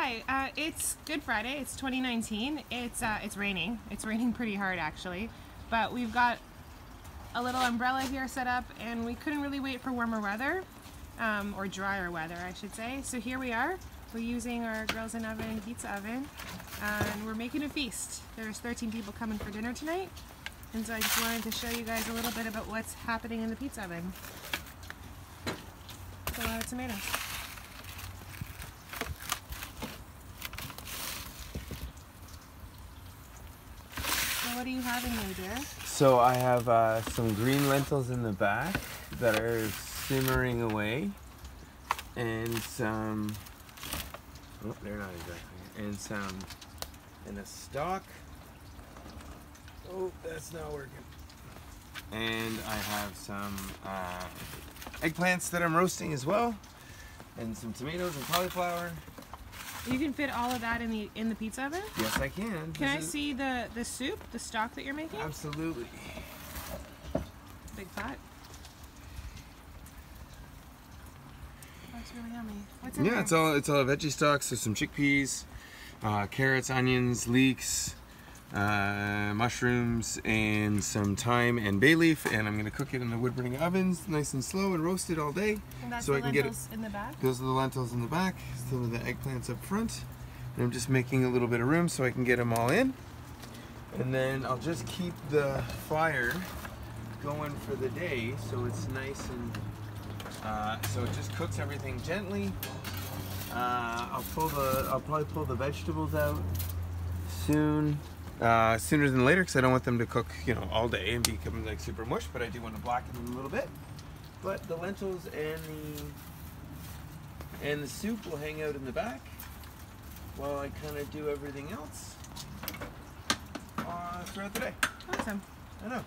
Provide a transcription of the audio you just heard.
Hi, it's Good Friday. It's 2019. It's raining. It's raining pretty hard actually, but we've got a little umbrella here set up, and we couldn't really wait for warmer weather, or drier weather, I should say. So here we are. We're using our Grills and Oven pizza oven, and we're making a feast. There's 13 people coming for dinner tonight, and so I just wanted to show you guys a little bit about what's happening in the pizza oven. It's a lot of tomatoes. What do you have in here, dear? So I have some green lentils in the back that are simmering away, and some, oh, they're not exactly, and a stock. Oh, that's not working. And I have some eggplants that I'm roasting as well, and some tomatoes and cauliflower. You can fit all of that in the pizza oven? Yes, I can. Can I see the soup, the stock that you're making? Absolutely. Big pot. That's really yummy. What's in there? It's all veggie stock. So some chickpeas, carrots, onions, leeks, mushrooms, and some thyme and bay leaf. And I'm gonna cook it in the wood burning ovens, nice and slow, and roast it all day. And that's so the I can get it. lentils in the back? Those are the lentils in the back. Some of the eggplants up front. And I'm just making a little bit of room so I can get them all in. And then I'll just keep the fire going for the day, so it's nice and so it just cooks everything gently. I'll probably pull the vegetables out soon, sooner than later, because I don't want them to cook, all day and become like super mush. But I do want to blacken them a little bit. But the lentils and the soup will hang out in the back while I kind of do everything else throughout the day. Awesome. I know.